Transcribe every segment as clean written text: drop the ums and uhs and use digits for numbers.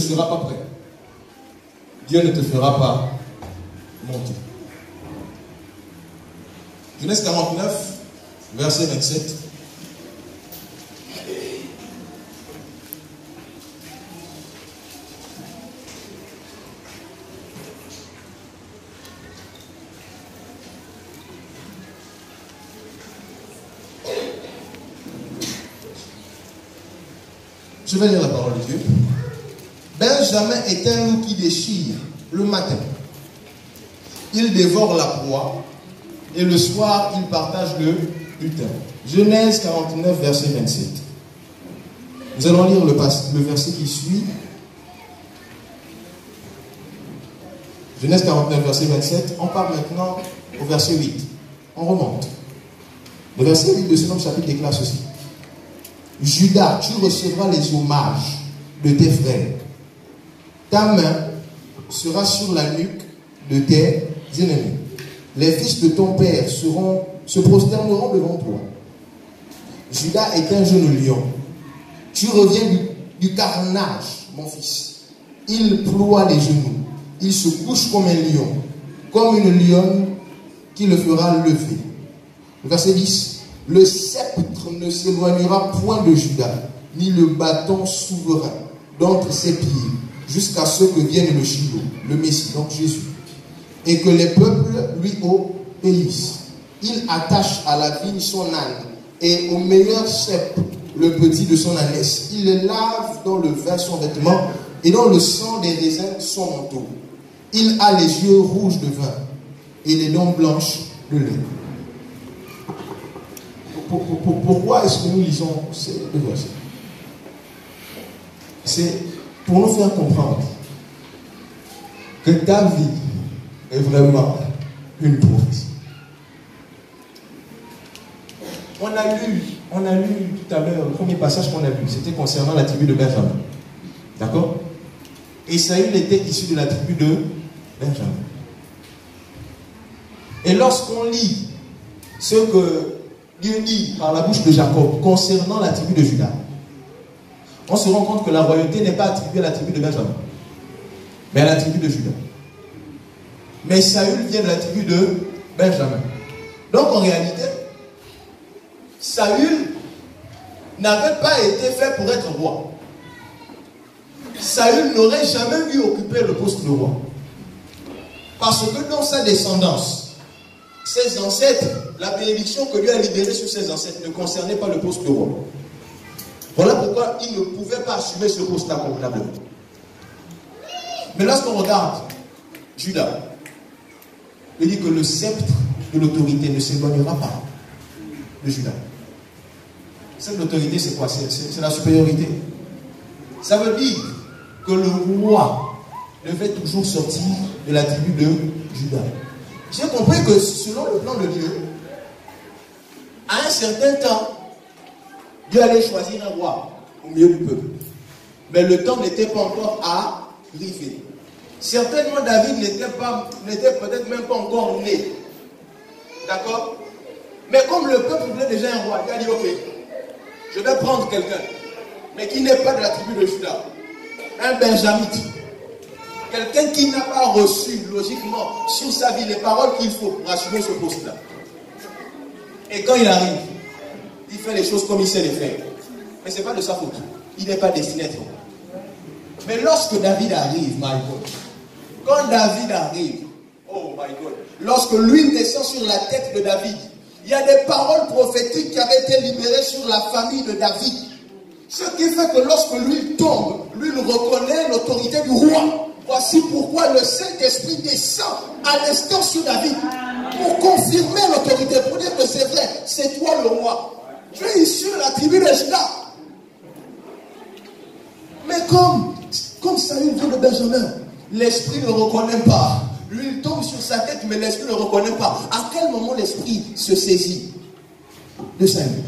seras pas prêt, Dieu ne te fera pas monter. Genèse 49, verset 27. Je vais lire la parole de Dieu. Benjamin est un loup qui déchire le matin. Il dévore la proie et le soir, il partage le butin. Genèse 49, verset 27. Nous allons lire le verset qui suit. Genèse 49, verset 27. On part maintenant au verset 8. On remonte. Le verset 8 de ce même chapitre déclare ceci. Judas, tu recevras les hommages de tes frères. Ta main sera sur la nuque de tes ennemis. Les fils de ton père se prosterneront devant toi. Judas est un jeune lion. Tu reviens du carnage, mon fils. Il ploie les genoux. Il se couche comme un lion, comme une lionne qui le fera lever. Verset 10. Le sceptre ne s'éloignera point de Judas, ni le bâton souverain d'entre ses pieds, jusqu'à ce que vienne le Shiloh, le Messie, donc Jésus, et que les peuples lui obéissent. Il attache à la vigne son âne, et au meilleur cep le petit de son ânesse. Il lave dans le vin son vêtement, et dans le sang des raisins son manteau. Il a les yeux rouges de vin, et les dents blanches de lait. Pourquoi est-ce que nous lisons ces deux versets? C'est pour nous faire comprendre que David est vraiment une prophétie. On a lu tout à l'heure, le premier passage qu'on a lu, c'était concernant la tribu de Benjamin. D'accord? Et Saül était issu de la tribu de Benjamin. Et lorsqu'on lit ce que Dieu dit par la bouche de Jacob concernant la tribu de Juda, on se rend compte que la royauté n'est pas attribuée à la tribu de Benjamin, mais à la tribu de Juda. Mais Saül vient de la tribu de Benjamin. Donc en réalité, Saül n'avait pas été fait pour être roi. Saül n'aurait jamais dû occuper le poste de roi. Parce que dans sa descendance, ses ancêtres, la bénédiction que Dieu a libérée sur ses ancêtres ne concernait pas le poste de roi. Voilà pourquoi il ne pouvait pas assumer ce poste-là convenablement. Mais lorsqu'on regarde Judas, il dit que le sceptre de l'autorité ne s'éloignera pas de Judas. Cette autorité, c'est quoi? C'est la supériorité. Ça veut dire que le roi devait toujours sortir de la tribu de Judas. J'ai compris que selon le plan de Dieu, à un certain temps, Dieu allait choisir un roi au milieu du peuple. Mais le temps n'était pas encore arrivé. Certainement, David n'était peut-être même pas encore né. D'accord? Mais comme le peuple voulait déjà un roi, il a dit, ok, je vais prendre quelqu'un, mais qui n'est pas de la tribu de Juda, un benjamite. Quelqu'un qui n'a pas reçu, logiquement, sur sa vie, les paroles qu'il faut pour assumer ce poste-là. Et quand il arrive, il fait les choses comme il sait les faire. Mais ce n'est pas de sa faute. Il n'est pas destiné à être roi. Mais lorsque David arrive, my God, quand David arrive, oh my God, lorsque l'huile descend sur la tête de David, il y a des paroles prophétiques qui avaient été libérées sur la famille de David. Ce qui fait que lorsque l'huile tombe, l'huile reconnaît l'autorité du roi. Voici pourquoi le Saint-Esprit descend à l'instant sur David. Pour confirmer l'autorité, pour dire que c'est vrai, c'est toi le roi. Tu es issu de la tribu de Juda. Mais comme Saül vient de Benjamin, l'esprit ne reconnaît pas. L'huile tombe sur sa tête, mais l'esprit ne reconnaît pas. À quel moment l'esprit se saisit de Saül?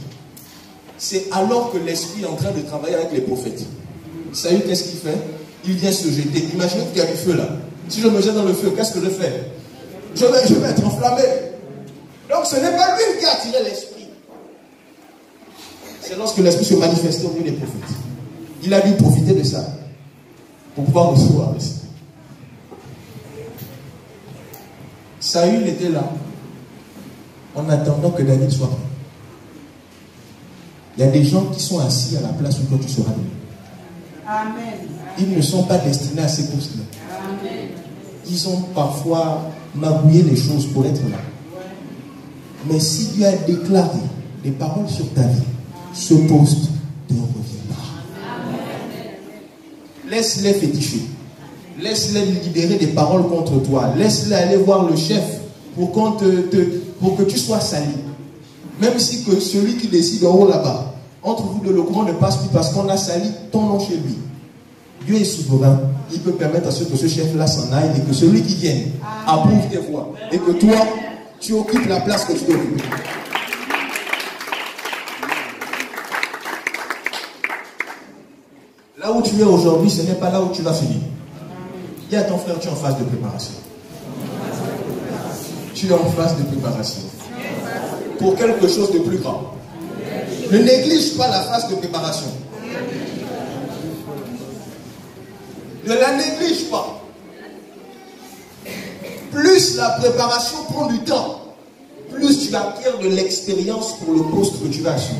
C'est alors que l'esprit est en train de travailler avec les prophètes. Saül, qu'est-ce qu'il fait? Il vient se jeter. Imaginez qu'il y a du feu là. Si je me jette dans le feu, qu'est-ce que je fais? Je vais être enflammé. Donc ce n'est pas lui qui a attiré l'esprit. C'est lorsque l'esprit se manifestait au milieu des prophètes. Il a dû profiter de ça pour pouvoir recevoir ici. Saül était là en attendant que David soit prêt. Il y a des gens qui sont assis à la place où toi tu seras donné. Amen. Ils ne sont pas destinés à ces postes-là. Ils ont parfois magouillé les choses pour être là. Mais si Dieu a déclaré des paroles sur ta vie, ce poste te reviendra. Laisse-les féticher. Laisse-les libérer des paroles contre toi. Laisse-les aller voir le chef pour que tu sois sali. Même si que celui qui décide en haut là-bas, entre vous deux, le courant ne passe plus parce qu'on a sali ton nom chez lui. Dieu est souverain. Il peut permettre à ce que ce chef-là s'en aille et que celui qui vienne approuve tes voix. Et que toi, tu occupes la place que tu dois occuper. Là où tu es aujourd'hui, ce n'est pas là où tu vas finir. Dis à ton frère, tu es en phase de préparation. Tu es en phase de préparation. Pour quelque chose de plus grand. Ne néglige pas la phase de préparation. Ne la néglige pas. Plus la préparation prend du temps, plus tu acquiers de l'expérience pour le poste que tu vas assumer.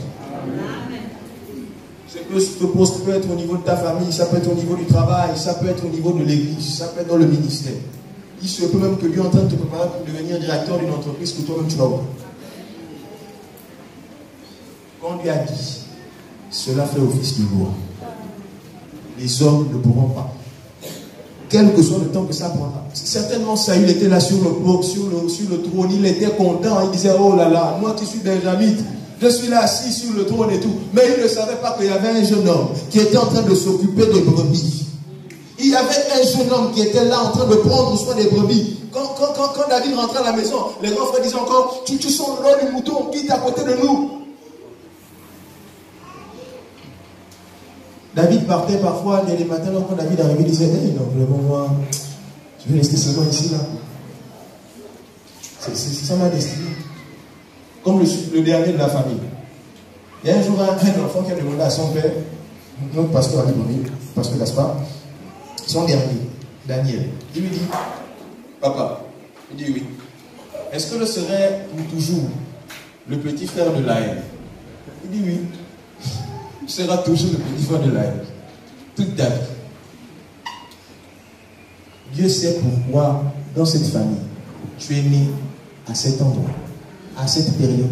Ce poste peut être au niveau de ta famille, ça peut être au niveau du travail, ça peut être au niveau de l'église, ça peut être dans le ministère. Il se peut même que Dieu est en train de te préparer pour devenir directeur d'une entreprise que toi-même tu vas voir. Quand Dieu a dit, cela fait office de loi. Les hommes ne pourront pas. Quel que soit le temps que ça prendra. Certainement, Saül était là sur le trône, il était content, il disait, oh là là, moi qui suis benjamite, je suis là assis sur le trône et tout. Mais il ne savait pas qu'il y avait un jeune homme qui était en train de s'occuper des brebis. Il y avait un jeune homme qui était là en train de prendre soin des brebis. Quand David rentrait à la maison, les grands frères disaient encore, tu sens l'eau du mouton qui est à côté de nous. David partait parfois, les matins, quand David arrivait, il disait, hey, non, vraiment, moi, je vais rester seulement ici, là. C'est ça ma destinée. Comme le dernier de la famille. Il y a un jour un enfant qui a demandé à son père, notre pasteur Ali Moni, pasteur Gaspard, son dernier, Daniel. Il lui dit, papa, il dit oui. Est-ce que je serai pour toujours le petit frère de la haine? Il dit oui. Tu seras toujours le petit frère de la haine. Toute ta vie. Dieu sait pourquoi, dans cette famille, tu es né à cet endroit, à cette période.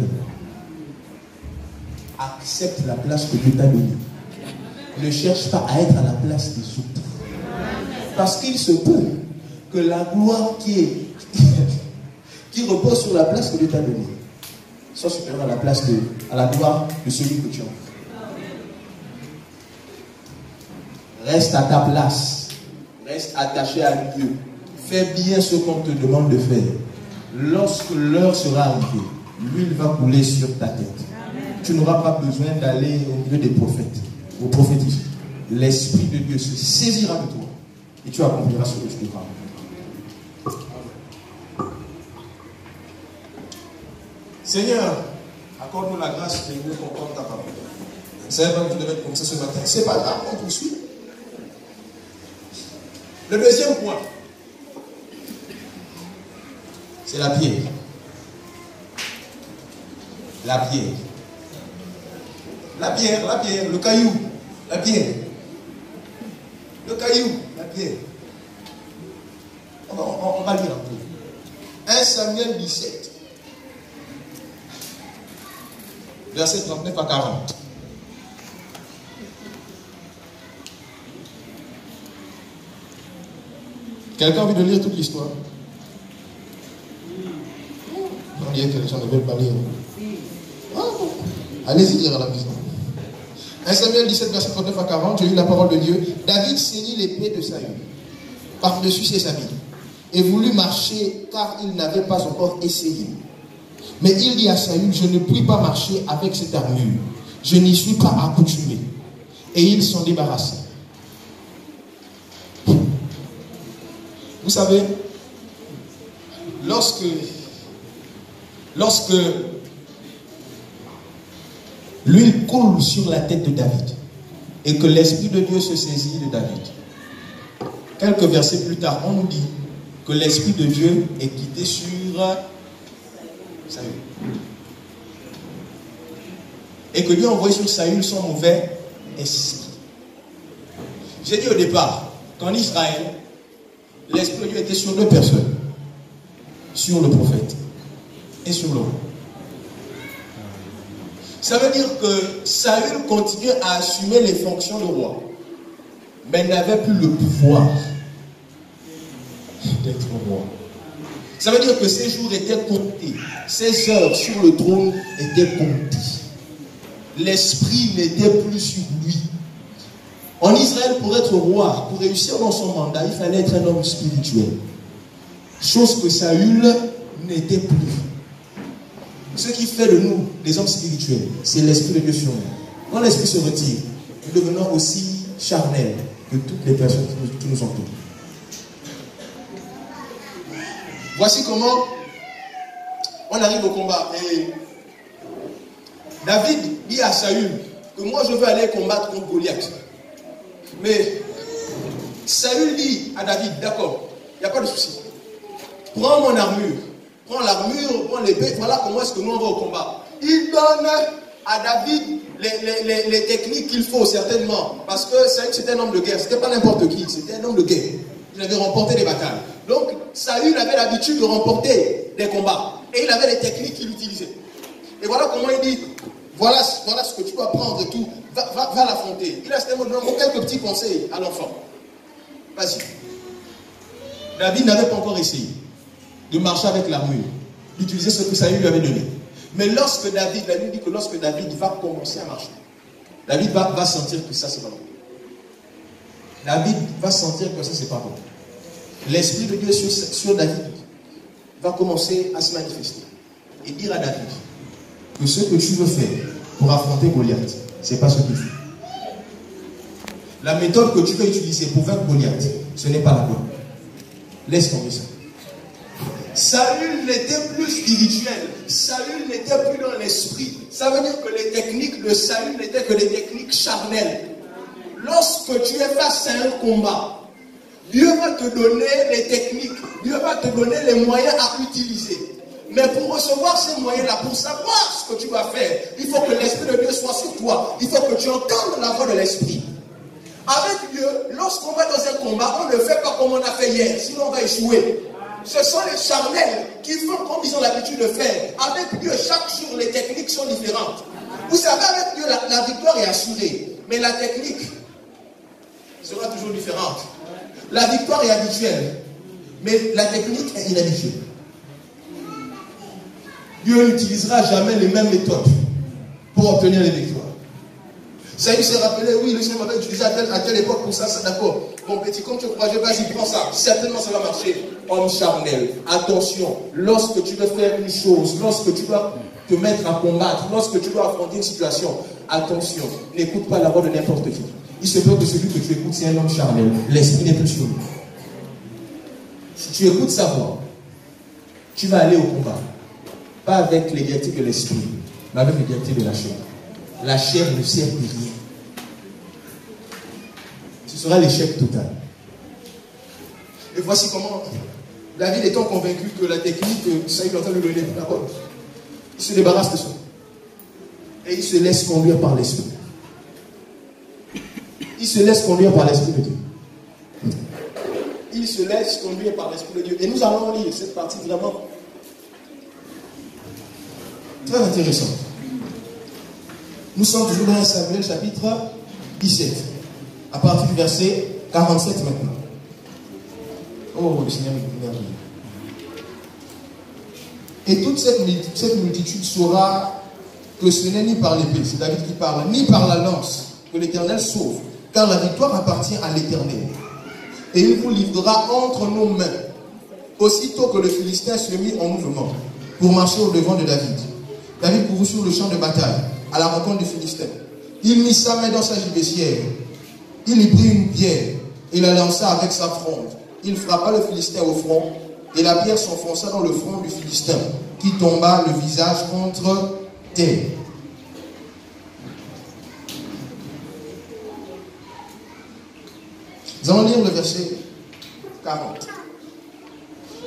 Accepte la place que Dieu t'a donnée. Ne cherche pas à être à la place des autres. Parce qu'il se peut que la gloire qui repose sur la place que Dieu t'a donnée soit supérieure à la gloire de celui que tu as. Reste à ta place. Reste attaché à Dieu. Fais bien ce qu'on te demande de faire. Lorsque l'heure sera arrivée, l'huile va couler sur ta tête. Tu n'auras pas besoin d'aller au milieu des prophètes, au prophétisme. L'Esprit de Dieu se saisira de toi et tu accompliras ce que tu devras. Seigneur, accorde-nous la grâce de mieux comprendre ta parole. C'est vrai que tu devais être comme ça ce matin. C'est pas grave, on poursuit. Le deuxième point, c'est la pierre. La pierre. La pierre, le caillou, la pierre. Le caillou, la pierre. On va lire un peu. 1 Samuel 17. Versets 39 à 40. Quelqu'un a envie de lire toute l'histoire? On dirait que les gens ne veulent pas lire. Ah, bon. Allez-y lire à la maison. 1 Samuel 17, verset 39 à 40, j'ai lu la parole de Dieu. David saignit l'épée de Saül par-dessus ses amis et voulut marcher car il n'avait pas encore essayé. Mais il dit à Saül, je ne puis pas marcher avec cette armure. Je n'y suis pas accoutumé. Et il s'en débarrassa. Vous savez, lorsque l'huile coule sur la tête de David et que l'Esprit de Dieu se saisit de David, quelques versets plus tard, on nous dit que l'Esprit de Dieu est quitté sur Saül. Et que Dieu a envoyé sur Saül son mauvais esprit. J'ai dit au départ qu'en Israël, l'Esprit de Dieu était sur deux personnes. Sur le prophète et sur le roi. Ça veut dire que Saül continuait à assumer les fonctions de roi, mais n'avait plus le pouvoir d'être roi. Ça veut dire que ses jours étaient comptés, ses heures sur le trône étaient comptées. L'esprit n'était plus sur lui. En Israël, pour être roi, pour réussir dans son mandat, il fallait être un homme spirituel. Chose que Saül n'était plus. Ce qui fait de nous des hommes spirituels, c'est l'Esprit de Dieu sur nous. Quand l'Esprit se retire, nous devenons aussi charnels que toutes les personnes qui nous entourent. Voici comment on arrive au combat. Et David dit à Saül que moi je veux aller combattre contre Goliath. Mais Saül dit à David, d'accord, il n'y a pas de souci. Prends mon armure, prends l'armure, prends l'épée, voilà comment est-ce que nous on va au combat. Il donne à David les techniques qu'il faut certainement. Parce que Saül c'était un homme de guerre, c'était pas n'importe qui, c'était un homme de guerre. Il avait remporté des batailles. Donc Saül avait l'habitude de remporter des combats. Et il avait les techniques qu'il utilisait. Et voilà comment il dit, voilà ce que tu dois prendre et tout, va l'affronter. Il a quelques petits conseils à l'enfant. Vas-y. David n'avait pas encore essayé de marcher avec l'armure, d'utiliser ce que Saül lui avait donné. Mais lorsque David, la Bible dit que lorsque David va commencer à marcher, David va sentir que ça c'est pas bon. David va sentir que ça c'est pas bon. L'Esprit de Dieu sur David va commencer à se manifester et dire à David que ce que tu veux faire pour affronter Goliath, c'est pas ce qu'il faut. La méthode que tu veux utiliser pour vaincre Goliath, ce n'est pas la bonne. Laisse tomber ça. Saül n'était plus spirituel. Saül n'était plus dans l'esprit. Ça veut dire que les techniques de Saül n'étaient que des techniques charnelles. Lorsque tu es face à un combat, Dieu va te donner les techniques. Dieu va te donner les moyens à utiliser. Mais pour recevoir ces moyens-là, pour savoir ce que tu vas faire, il faut que l'Esprit de Dieu soit sur toi. Il faut que tu entendes la voix de l'Esprit. Avec Dieu, lorsqu'on va dans un combat, on ne fait pas comme on a fait hier, sinon on va échouer. Ce sont les charnels qui font comme ils ont l'habitude de faire. Avec Dieu, chaque jour, les techniques sont différentes. Vous savez, avec Dieu, la victoire est assurée. Mais la technique sera toujours différente. La victoire est habituelle. Mais la technique est inhabituelle. Dieu n'utilisera jamais les mêmes méthodes pour obtenir les victoires. Saül s'est rappelé, oui, le Seigneur m'avait utilisé à telle époque pour ça, c'est d'accord. Mon petit, comme tu crois, vas-y, prends ça. Certainement, ça va marcher. Homme charnel, attention, lorsque tu veux faire une chose, lorsque tu dois te mettre à combattre, lorsque tu dois affronter une situation, attention, n'écoute pas la voix de n'importe qui. Il se peut que celui que tu écoutes, c'est un homme charnel. L'esprit n'est plus sur lui. Si tu écoutes sa voix, tu vas aller au combat. Pas avec les directives de l'esprit, mais avec les directives de la chair. La chair ne sert de rien. Ce sera l'échec total. Et voici comment David étant convaincu que la technique que Saül est en train de lui donner, d'accord, il se débarrasse de ça. Et il se laisse conduire par l'esprit. Il se laisse conduire par l'esprit de Dieu. Il se laisse conduire par l'esprit de Dieu. Et nous allons lire cette partie vraiment très intéressante. Nous sommes toujours dans Samuel chapitre 17, à partir du verset 47 maintenant. Oh, le Seigneur est merveilleux. Et toute cette multitude saura que ce n'est ni par l'épée, c'est David qui parle, ni par la lance que l'Éternel sauve, car la victoire appartient à l'Éternel. Et il vous livrera entre nos mains. Aussitôt que le Philistin se mit en mouvement pour marcher au devant de David, David courut sur le champ de bataille à la rencontre du Philistin. Il mit sa main dans sa gibecière. Il y prit une pierre et la lança avec sa fronde. Il frappa le Philistin au front et la pierre s'enfonça dans le front du Philistin qui tomba le visage contre terre. Nous allons lire le verset 40.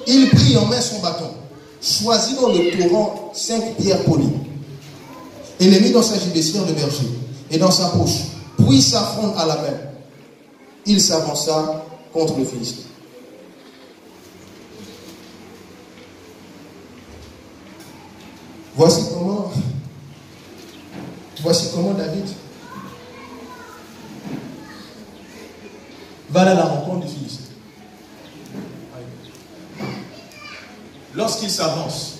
Il prit en main son bâton, choisit dans le torrent 5 pierres polies, et les mit dans sa gibecière de berger, et dans sa poche, puis sa fronde à la main. Il s'avança contre le Philistin. Voici comment David va à la rencontre du Philistin. Lorsqu'il s'avance,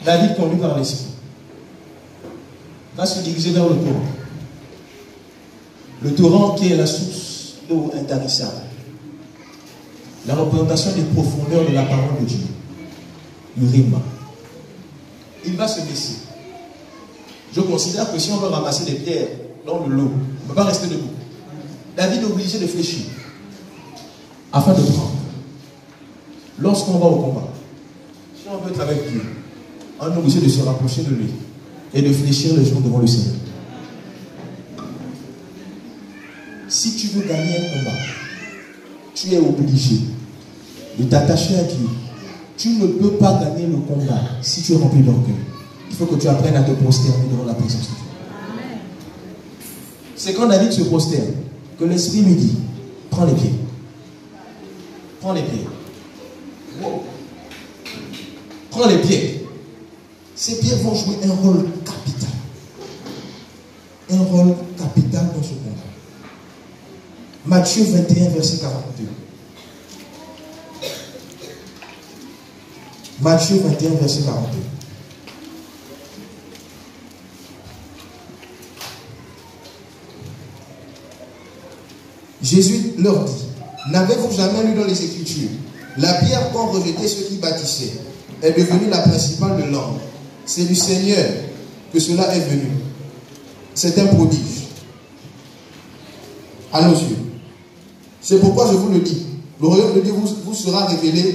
David, conduit par l'esprit, va se diriger vers le torrent. Le torrent qui est la source d'eau intarissable. La représentation des profondeurs de la parole de Dieu. Le rima. Il va se baisser. Je considère que si on veut ramasser des pierres dans le lot, on ne peut pas rester debout. David est obligé de fléchir afin de prendre. Lorsqu'on va au combat, si on veut être avec Dieu, on est obligé de se rapprocher de lui et de fléchir les genoux devant le Seigneur. Si tu veux gagner un combat, tu es obligé de t'attacher à Dieu. Tu ne peux pas gagner le combat si tu es rempli d'orgueil. Il faut que tu apprennes à te prosterner devant la présence de Dieu. C'est quand David se prosterne que l'Esprit lui dit, prends les pieds. Prends les pieds. Wow. Prends les pieds. Ces pieds vont jouer un rôle capital. Un rôle capital dans ce combat. Matthieu 21, verset 42. Matthieu 21, verset 42. Jésus leur dit, n'avez-vous jamais lu dans les Écritures, la pierre qu'ont rejeté ceux qui bâtissaient est devenue la principale de l'homme. C'est du Seigneur que cela est venu. C'est un prodige à nos yeux. C'est pourquoi je vous le dis, le royaume de Dieu vous sera révélé